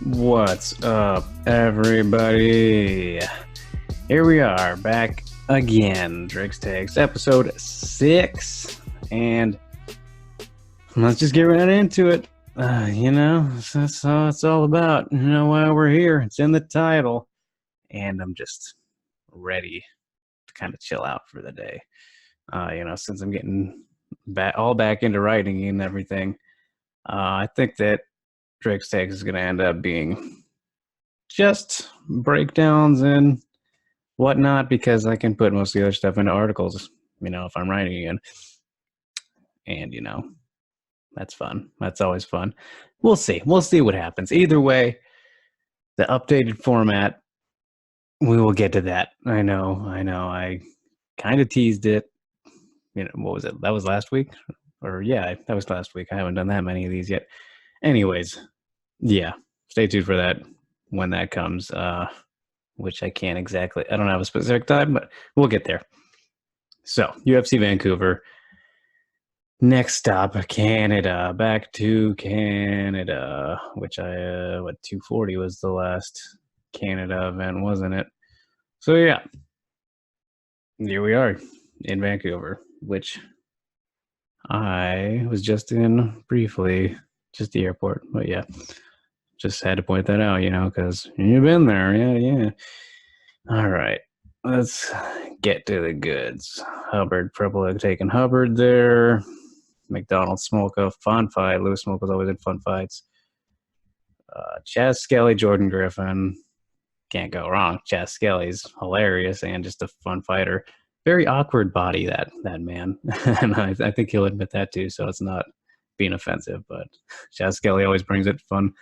What's up, everybody? Here we are, back again. Drake's Takes, episode 6. And let's just get right into it. That's all it's all about. You know why we're here. It's in the title. And I'm just ready to kind of chill out for the day. Since I'm getting back into writing and everything, I think that Drake's Takes is going to end up being just breakdowns and whatnot, because I can put most of the other stuff into articles, if I'm writing again. And, that's fun. That's always fun. We'll see. We'll see what happens. Either way, the updated format, we will get to that. I know. I kind of teased it. What was it? That was last week? Or, yeah, that was last week. I haven't done that many of these yet. Anyways, yeah, stay tuned for that when that comes, which I don't have a specific time, but we'll get there. So, UFC Vancouver. Next stop, Canada. Back to Canada, which 240 was the last Canada event, wasn't it? So, yeah, here we are in Vancouver, which I was just in briefly, just the airport. But yeah, just had to point that out, because you've been there. Yeah. All right, let's get to the goods. Hubbard, Pribble taking Hubbard there. McDonald Smolka, fun fight. Lewis Smolka's always in fun fights. Chaz Skelly, Jordan Griffin. Can't go wrong. Chaz Skelly's hilarious and just a fun fighter. Very awkward body, that man. And I think he'll admit that too, so it's not being offensive. But Chaz Skelly always brings it. Fun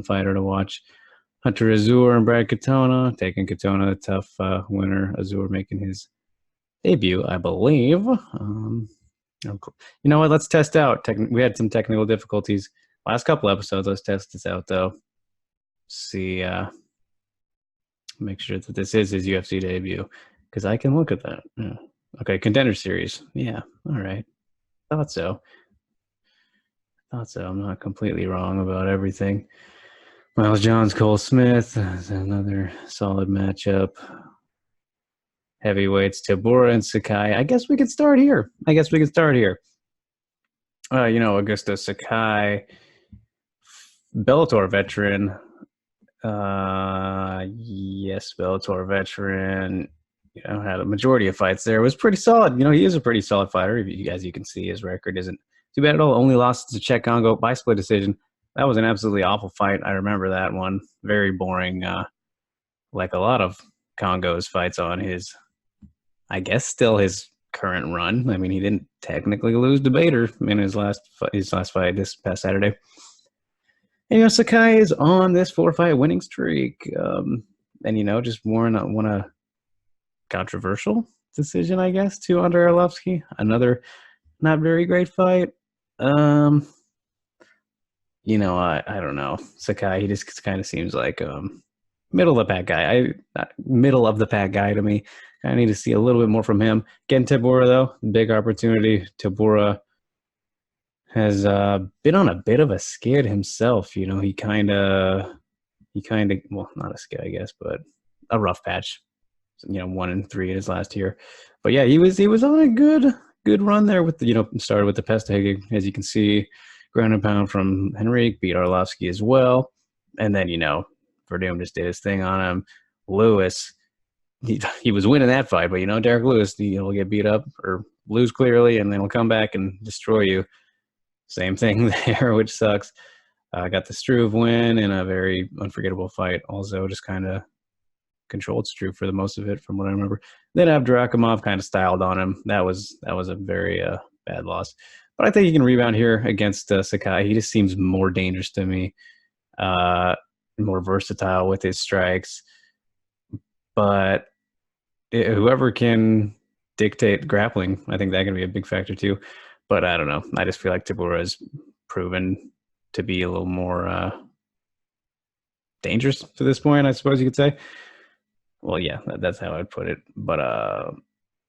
fighter to watch. Hunter Azur and Brad Katona. Taking Katona, a tough winner. Azur making his debut, I believe. You know what? Let's test out. We had some technical difficulties last couple episodes. Let's test this out, though. See, make sure that this is his UFC debut, because I can look at that. Yeah. Okay, Contender Series. Yeah, all right. Thought so. I'm not completely wrong about everything. Miles Johns, Cole Smith. Another solid matchup. Heavyweights, Tabora and Sakai. I guess we could start here. Augusto Sakai, Bellator veteran. Yes, Bellator veteran. Had a majority of fights there. It was pretty solid. He is a pretty solid fighter. As you can see, his record isn't too bad at all. Only lost to Czech Congo by split decision. That was an absolutely awful fight. I remember that one. Very boring, like a lot of Congo's fights on his, I guess, still his current run. I mean, he didn't technically lose to Bader in his last fight this past Saturday. And, Sakai is on this 4-fight winning streak. And, just won a controversial decision, I guess, to Andrei Arlovsky. Another not very great fight. I don't know. Sakai, he just kind of seems like middle of the pack guy. Middle of the pack guy to me. I need to see a little bit more from him. Again, Tabora, though, big opportunity. Tabora has been on a bit of a skid himself. He kind of, well, not a skid, I guess, but a rough patch. 1-3 in his last year. But yeah, he was on a good run there with started with the Pesteg, as you can see, ground and pound from Henrique, beat Arlovsky as well. And then, Verdum just did his thing on him. Lewis, he was winning that fight, but Derek Lewis, he'll get beat up or lose clearly, and then he'll come back and destroy you. Same thing there, which sucks. Got the Struve win in a very unforgettable fight. Also, just kind of controlled Struve for the most of it, from what I remember. Then Abdurakhimov kind of styled on him. That was a very bad loss. But I think he can rebound here against Sakai. He just seems more dangerous to me, more versatile with his strikes. But whoever can dictate grappling, I think that can be a big factor too. But I don't know. I just feel like Tabora has proven to be a little more dangerous to this point, I suppose you could say. Well, yeah, that's how I'd put it. But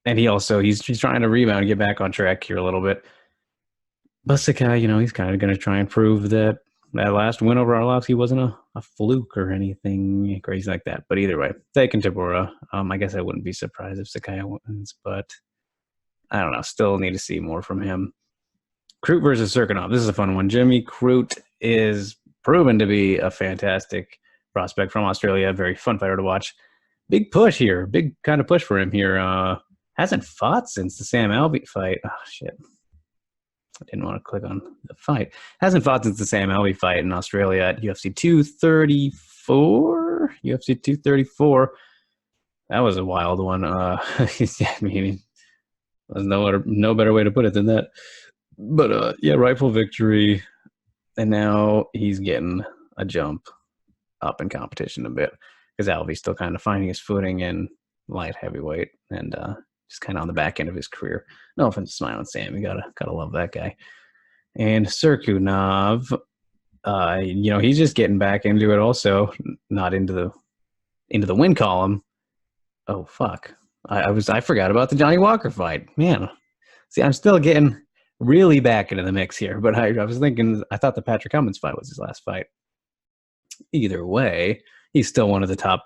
and he's trying to rebound and get back on track here a little bit. But Sakai, he's kind of going to try and prove that that last win over Arlovsky wasn't a fluke or anything crazy like that. But either way, taking Tabora. I guess I wouldn't be surprised if Sakai wins, but I don't know. Still need to see more from him. Crute versus Serkinov. This is a fun one. Jimmy Crute is proven to be a fantastic prospect from Australia. Very fun fighter to watch. Big push here. Big kind of push for him here. Hasn't fought since the Sam Alvey fight. Oh, shit. I didn't want to click on the fight. Hasn't fought since the Sam Alvey fight in Australia at UFC 234. UFC 234. That was a wild one. I mean, there's no better way to put it than that. But yeah, rightful victory. And now he's getting a jump up in competition a bit because Alvey's still kind of finding his footing in light heavyweight and just kind of on the back end of his career. No offense to Smiling Sam, you gotta love that guy. And Serkunov, he's just getting back into it also, not into the win column. Oh fuck. I forgot about the Johnny Walker fight. Man. See, I'm still getting really back into the mix here, but I was thinking, I thought the Patrick Cummins fight was his last fight. Either way, he's still one of the top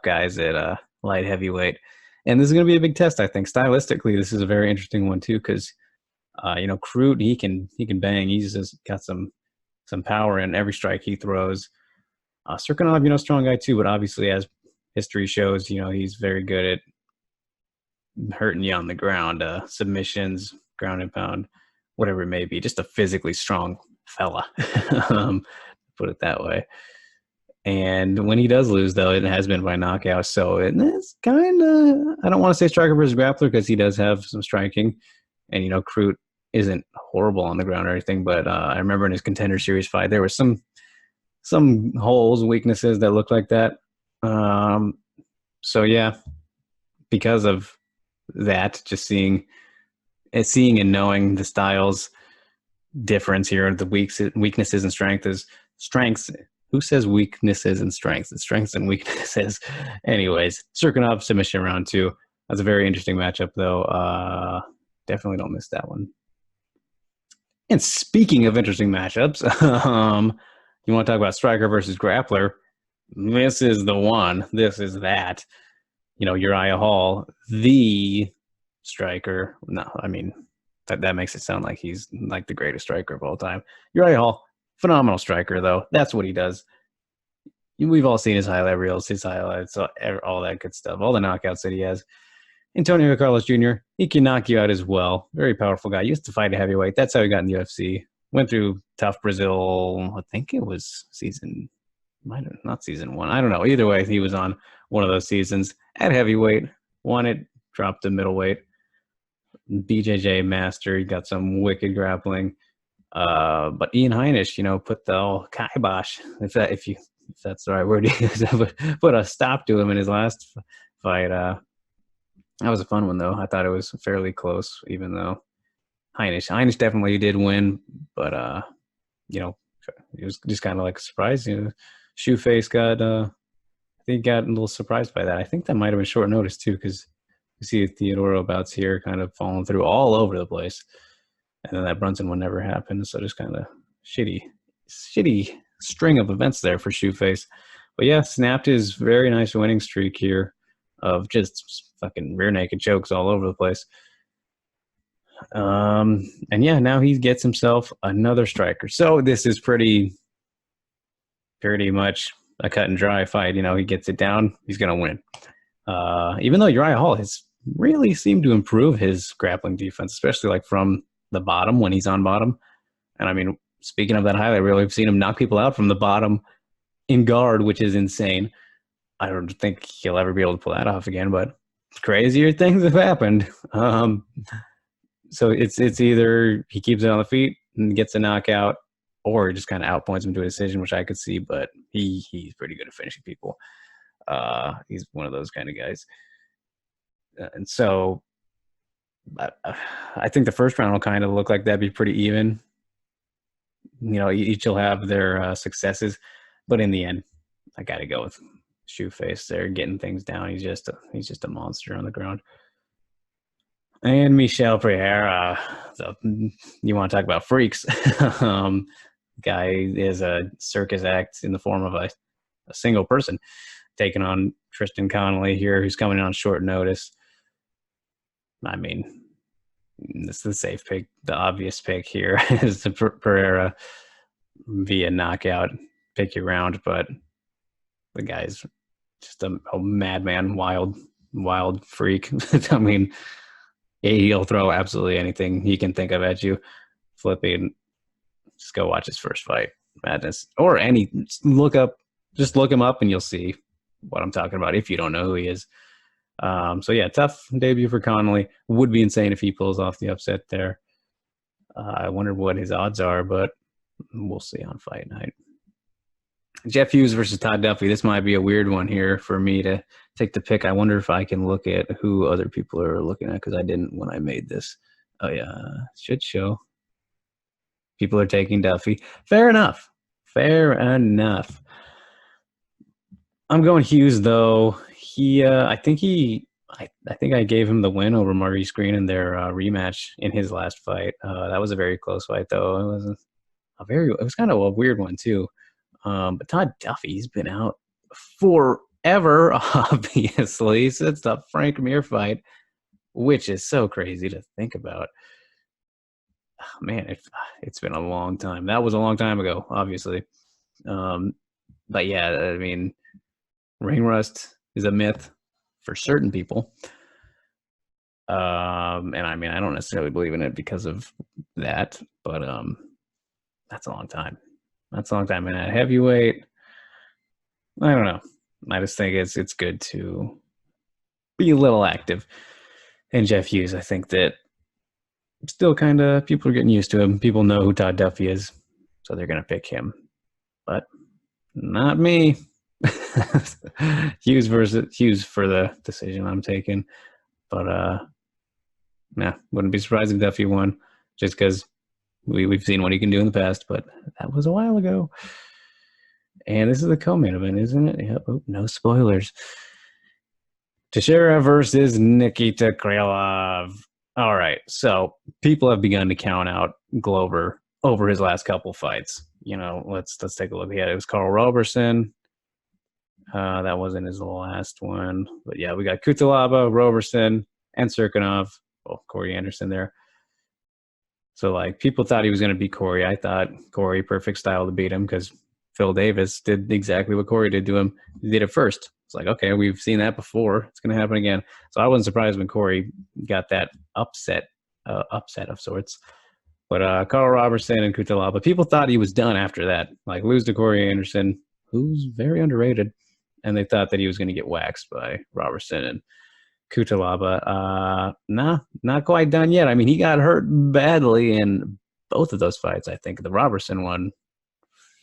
guys at light heavyweight. And this is going to be a big test, I think. Stylistically, this is a very interesting one too, because Crute, he can bang. He's just got some power in every strike he throws. Serkinov, strong guy too, but obviously, as history shows, he's very good at hurting you on the ground, submissions, ground and pound, whatever it may be. Just a physically strong fella, put it that way. And when he does lose, though, it has been by knockout. So it's kind of, I don't want to say striker versus grappler because he does have some striking. And, Crute isn't horrible on the ground or anything. But I remember in his Contender Series fight, there were some holes, weaknesses that looked like that. So, yeah, because of that, just seeing and knowing the styles difference here, the weaknesses and strengths. Who says weaknesses and strengths? It's strengths and weaknesses. Anyways, Serkinov submission round 2. That's a very interesting matchup, though. Definitely don't miss that one. And speaking of interesting matchups, you want to talk about striker versus grappler? This is the one. This is that. Uriah Hall, the striker. No, I mean, that makes it sound like he's like the greatest striker of all time. Uriah Hall, phenomenal striker, though. That's what he does. We've all seen his highlight reels, his highlights, all that good stuff, all the knockouts that he has. Antonio Carlos Jr., he can knock you out as well. Very powerful guy. Used to fight a heavyweight. That's how he got in the UFC. Went through tough Brazil. I think it was not season 1. I don't know. Either way, he was on one of those seasons at heavyweight. Won it, dropped to middleweight. BJJ master. He got some wicked grappling. But Ian Heinisch, put the kibosh, if that's the right word to use, put a stop to him in his last fight. That was a fun one, though. I thought it was fairly close, even though Heinisch definitely did win, but it was just kind of like a surprise. Shoeface got a little surprised by that. I think that might have been short notice too, because you see Theodoro bouts here kind of falling through all over the place. And then that Brunson one never happened. So just kind of shitty string of events there for Shoeface. But yeah, snapped his very nice winning streak here of just fucking rear naked chokes all over the place. And yeah, now he gets himself another striker. So this is pretty much a cut and dry fight. He gets it down, he's going to win. Even though Uriah Hall has really seemed to improve his grappling defense, especially like from the bottom when he's on bottom. And I mean, speaking of that highlight reel, we've seen him knock people out from the bottom in guard, which is insane. I don't think he'll ever be able to pull that off again, but crazier things have happened. So it's either he keeps it on the feet and gets a knockout, or just kind of outpoints him to a decision, which I could see, but he's pretty good at finishing people. He's one of those kind of guys. And so I think the first round will kind of look like that'd be pretty even. Each will have their successes, but in the end, I got to go with Shoeface there, getting things down. He's just a monster on the ground. And Michel Pereira. So you want to talk about freaks? Guy is a circus act in the form of a single person taking on Tristan Connolly here, who's coming in on short notice. I mean, this is the safe pick. The obvious pick here is the Pereira via knockout. Pick your round, but the guy's just a madman, wild freak. I mean, he'll throw absolutely anything he can think of at you. Flipping, just go watch his first fight. Madness. Or any, just look him up and you'll see what I'm talking about if you don't know who he is. So yeah, tough debut for Connolly. Would be insane if he pulls off the upset there. I wonder what his odds are, but we'll see on fight night. Jeff Hughes versus Todd Duffy. This might be a weird one here for me to take the pick. I wonder if I can look at who other people are looking at, because I didn't when I made this. Oh yeah, should show. People are taking Duffy. Fair enough. Fair enough. I'm going Hughes though. I think I gave him the win over Maurice Green in their rematch in his last fight. That was a very close fight though. It was kind of a weird one too. But Todd Duffy's been out forever, obviously, since the Frank Mir fight, which is so crazy to think about. Oh, man, it's been a long time. That was a long time ago, obviously. But yeah, I mean, ring rust is a myth for certain people. And I mean, I don't necessarily believe in it because of that, but that's a long time. That's a long time. And at heavyweight, I don't know. I just think it's good to be a little active. And Jeff Hughes, I think that still kind of people are getting used to him. People know who Todd Duffy is, so they're going to pick him. But not me. Hughes for the decision I'm taking. But wouldn't be surprised if Duffy won, just because we've seen what he can do in the past, but that was a while ago. And this is the co-main event, isn't it? Yep. Oh, no spoilers. Teixeira versus Nikita Krylov. All right, so people have begun to count out Glover over his last couple fights. You know, let's take a look. It was Carl Roberson. That wasn't his last one, but yeah, we got Kutalaba, Roberson, and Serkinov. Oh, Corey Anderson there. So, like, people thought he was going to beat Corey. I thought Corey, perfect style to beat him, because Phil Davis did exactly what Corey did to him. He did it first. It's like, okay, we've seen that before. It's going to happen again. So I wasn't surprised when Corey got that upset of sorts. But Carl Robertson and Kutalaba, people thought he was done after that. Like, lose to Corey Anderson, who's very underrated. And they thought that he was going to get waxed by Robertson and Kutalaba. Not quite done yet. I mean, he got hurt badly in both of those fights. I think the Robertson one,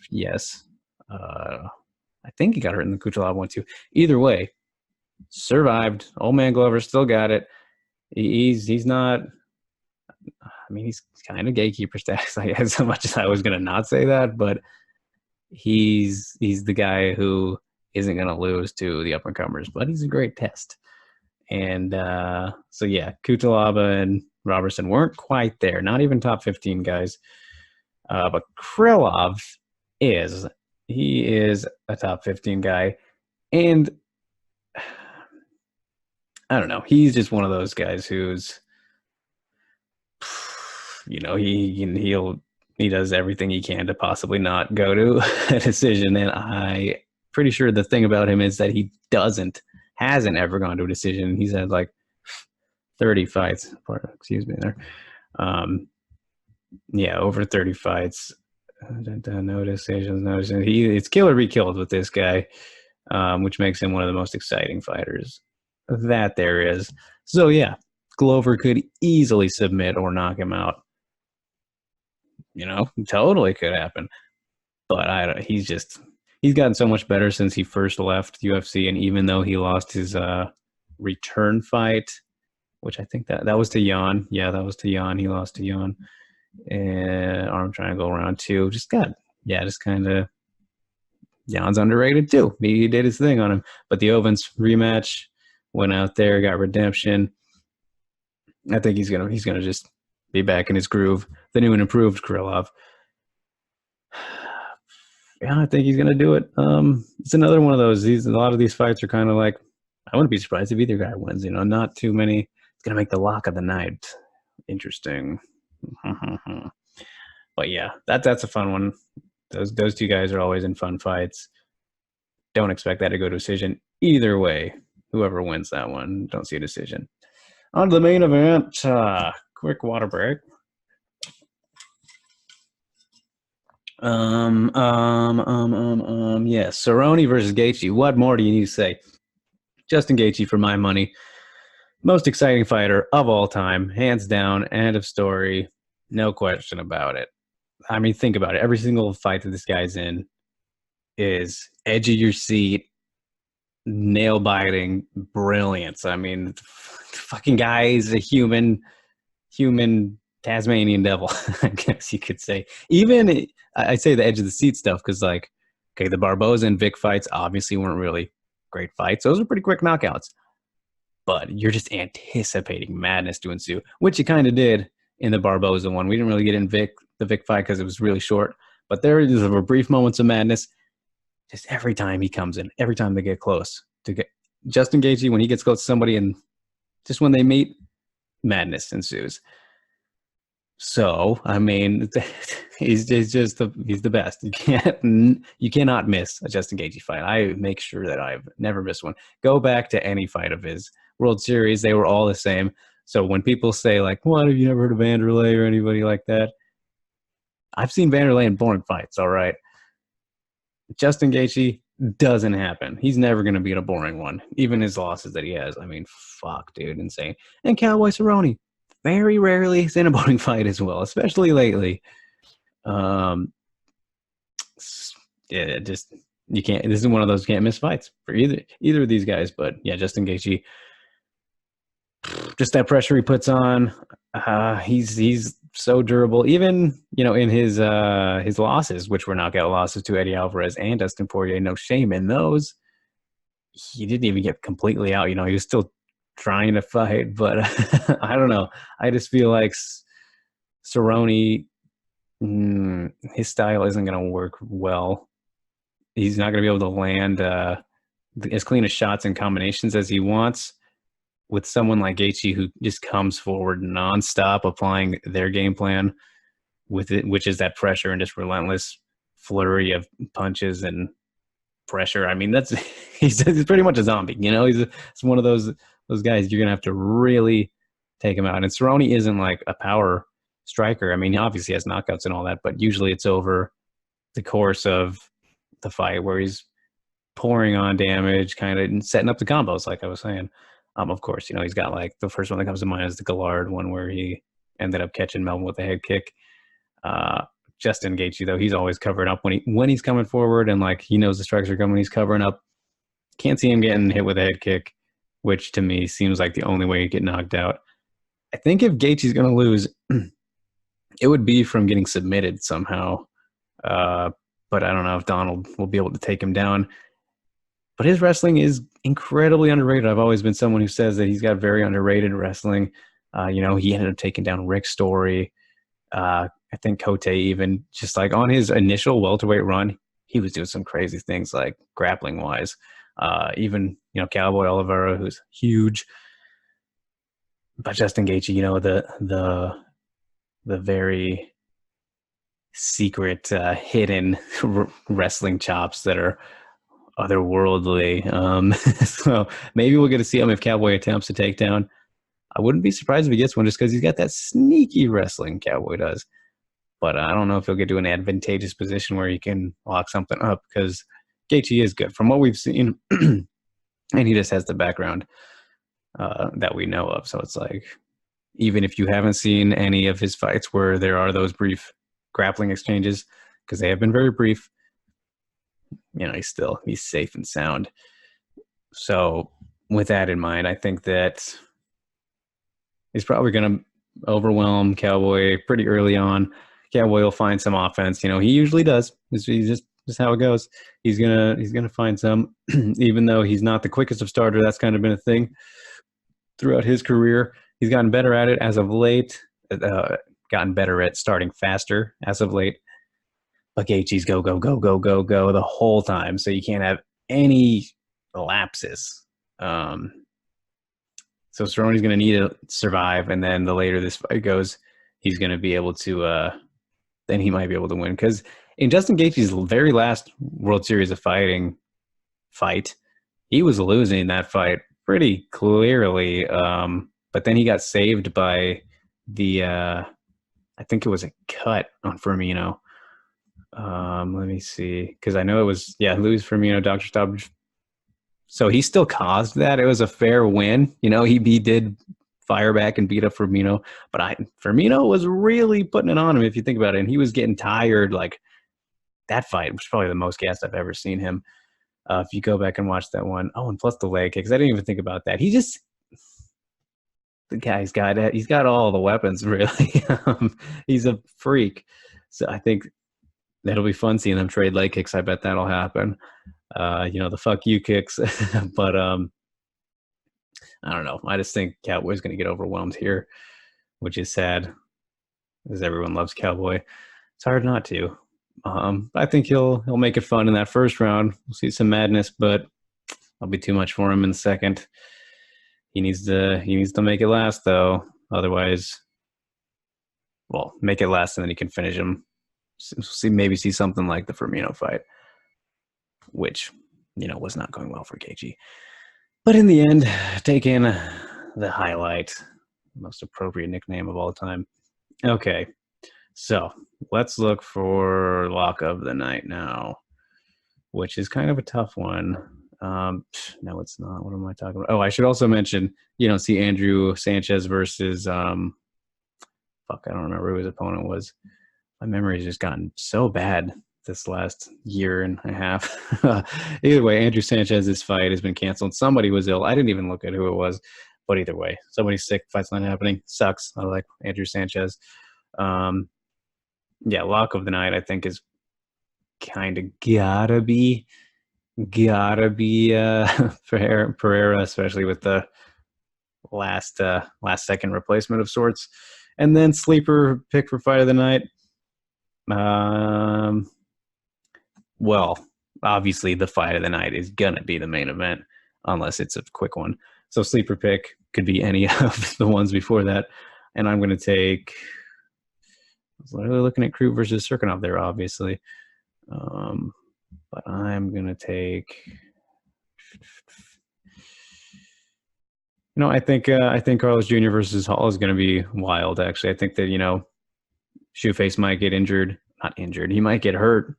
yes. I think he got hurt in the Kutalaba one too. Either way, survived. Old man Glover still got it. He's not. I mean, he's kind of gatekeeper status. I guess, so much as I was gonna not say that, but he's the guy who isn't gonna lose to the up-and-comers. But he's a great test. And so yeah, Kutalaba and Robertson weren't quite there. Not even top 15 guys. But Krylov is. He is a top 15 guy. And I don't know. He's just one of those guys who's, you know, he does everything he can to possibly not go to a decision. And I'm pretty sure the thing about him is that he hasn't ever gone to a decision. He's had like 30 fights. Excuse me there. Yeah, over 30 fights. No decisions. It's kill or be killed with this guy, which makes him one of the most exciting fighters that there is. So yeah, Glover could easily submit or knock him out. You know, totally could happen. But he's gotten so much better since he first left UFC, and even though he lost his return fight, which I think that was to Jan. Yeah, that was to Jan. He lost to Jan. And arm triangle round 2. Just kind of Jan's underrated too. He did his thing on him. But the Ovens rematch, went out there, got redemption. I think he's gonna just be back in his groove. The new and improved Krylov. Yeah, I think he's gonna do it. It's another one of those. A lot of these fights are kind of like, I wouldn't be surprised if either guy wins. Not too many. It's gonna make the lock of the night interesting. But yeah, that's a fun one. Those two guys are always in fun fights. Don't expect that to go to decision either way. Whoever wins that one, don't see a decision. On to the main event. Quick water break. Yes, Cerrone versus Gaethje. What more do you need to say? Justin Gaethje, for my money, most exciting fighter of all time, hands down. End of story. No question about it. I mean, think about it. Every single fight that this guy's in is edge of your seat, nail biting brilliance. I mean, the fucking guy is a human Tasmanian devil, I guess you could say. Even I say the edge of the seat stuff because, like, okay, the Barboza and Vic fights obviously weren't really great fights. Those are pretty quick knockouts, but you're just anticipating madness to ensue, which you kind of did in the Barboza one. We didn't really get in the Vic fight because it was really short, but there is a brief moments of madness. Just every time he comes in, every time they get close to get Justin Gaethje, when he gets close to somebody, and just when they meet, madness ensues. So, I mean, he's the best. You cannot miss a Justin Gaethje fight. I make sure that I've never missed one. Go back to any fight of his World Series; they were all the same. So when people say like, "What, have you never heard of Vanderlei or anybody like that?" I've seen Vanderlei in boring fights. All right, Justin Gaethje doesn't happen. He's never going to be in a boring one. Even his losses that he has. I mean, fuck, dude, insane. And Cowboy Cerrone very rarely is in a boring fight as well, especially lately. Um, yeah, just you can't. This is one of those can't miss fights for either of these guys. But yeah, Justin Gaethje, just that pressure he puts on. He's so durable. Even in his losses, which were knockout losses to Eddie Alvarez and Dustin Poirier, no shame in those. He didn't even get completely out. He was still trying to fight, but I don't know. I just feel like Cerrone, his style isn't going to work well. He's not going to be able to land as clean of shots and combinations as he wants with someone like Gaethje who just comes forward nonstop, applying their game plan with it, which is that pressure and just relentless flurry of punches and pressure. I mean, he's pretty much a zombie. He's one of those guys you're gonna have to really take him out. And Cerrone isn't like a power striker. I mean, he obviously has knockouts and all that, but usually it's over the course of the fight where he's pouring on damage, kind of setting up the combos, like I was saying. Of course, he's got like the first one that comes to mind is the Gallard one where he ended up catching Melvin with a head kick. Justin Gaethje, though, he's always covering up when he's coming forward, and like he knows the strikes are coming, he's covering up. Can't see him getting hit with a head kick, which to me seems like the only way he'd get knocked out. I think if Gaethje's going to lose, it would be from getting submitted somehow. But I don't know if Donald will be able to take him down. But his wrestling is incredibly underrated. I've always been someone who says that he's got very underrated wrestling. He ended up taking down Rick Story. I think Cote even just like on his initial welterweight run, he was doing some crazy things like grappling wise. Even Cowboy Oliveira, who's huge, but Justin Gaethje, the very secret hidden wrestling chops that are otherworldly. So maybe we'll get to see him if Cowboy attempts to take down. I wouldn't be surprised if he gets one just because he's got that sneaky wrestling Cowboy does. But I don't know if he'll get to an advantageous position where he can lock something up because Gaethje is good from what we've seen. And he just has the background that we know of. So it's like, even if you haven't seen any of his fights where there are those brief grappling exchanges, because they have been very brief, he's safe and sound. So with that in mind, I think that he's probably going to overwhelm Cowboy pretty early on. Cowboy will find some offense. He usually does. It's just how it goes. He's gonna find some, even though he's not the quickest of starter. That's kind of been a thing throughout his career. He's gotten better at it as of late. Gotten better at starting faster as of late. but Gaethje's go, go, go, go, go, go the whole time. So you can't have any lapses. So Cerrone's going to need to survive, and then the later this fight goes, he's going to be able to. Then he might be able to win, because in Justin Gaethje's very last World Series of Fighting fight, he was losing that fight pretty clearly. But then he got saved by the I think it was a cut on Firmino. Let me see, because I know it was Luis Firmino, Dr. Stoppage. So he still caused that. It was a fair win. He did fire back and beat up Firmino, but Firmino was really putting it on him, if you think about it, and he was getting tired. Like, that fight was probably the most gassed I've ever seen him. If you go back and watch that one. Oh, and plus the leg kicks. I didn't even think about that. The guy's he's got all the weapons, really. He's a freak. So I think that'll be fun seeing them trade leg kicks. I bet that'll happen. The fuck you kicks. But I don't know. I just think Cowboy's going to get overwhelmed here, which is sad, because everyone loves Cowboy. It's hard not to. I think he'll make it fun in that first round. We'll see some madness, but that'll be too much for him in the second. He needs to make it last, though. Otherwise, make it last, and then he can finish him. Maybe see something like the Firmino fight, which was not going well for Gaethje. But in the end, take in the highlight, most appropriate nickname of all time. Okay, so let's look for lock of the night now, which is kind of a tough one. No, it's not. What am I talking about? Oh, I should also mention, see Andrew Sanchez versus, I don't remember who his opponent was. My memory's just gotten so bad this last year and a half. Either way, Andrew Sanchez's fight has been canceled. Somebody was ill. I didn't even look at who it was, but either way, somebody's sick. Fight's not happening. Sucks. I like Andrew Sanchez. Lock of the night, I think, is kind of gotta be Pereira, especially with the last second replacement of sorts. And then sleeper pick for fight of the night. Obviously the fight of the night is gonna be the main event, unless it's a quick one. So sleeper pick could be any of the ones before that. And I'm gonna take, I was literally looking at Crute versus Serkinov there, obviously. But I'm gonna take, I think Carlos Jr. versus Hall is gonna be wild. Actually, I think that Shoeface might get injured. Not injured. He might get hurt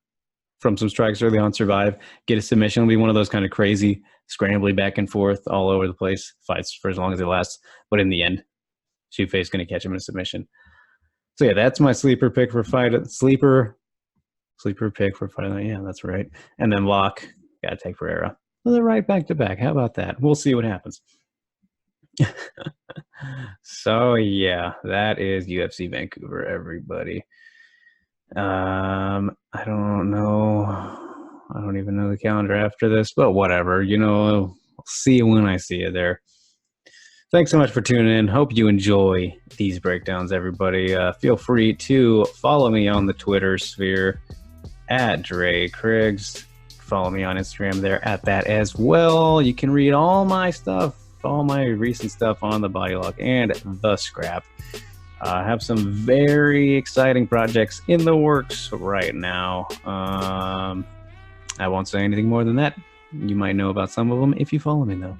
from some strikes early on, survive, get a submission. It'll be one of those kind of crazy, scrambly back and forth all over the place fights for as long as it lasts. But in the end, Shoeface is going to catch him in a submission. So that's my sleeper pick for fight. Sleeper pick for fight. Yeah, that's right. And then lock, gotta take Pereira. Well, they're right back to back. How about that? We'll see what happens. So that is UFC Vancouver, everybody. I don't know. I don't even know the calendar after this, but whatever. I'll see you when I see you there. Thanks so much for tuning in. Hope you enjoy these breakdowns, everybody. Feel free to follow me on the Twitter sphere at Dre Kriggs. Follow me on Instagram there at that as well. You can read all my stuff, all my recent stuff on the Body Lock and the Scrap. I have some very exciting projects in the works right now. I won't say anything more than that. You might know about some of them if you follow me, though.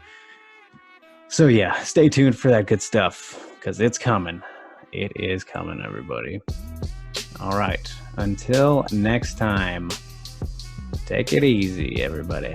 So stay tuned for that good stuff, because it's coming. It is coming, everybody. All right. Until next time, take it easy, everybody.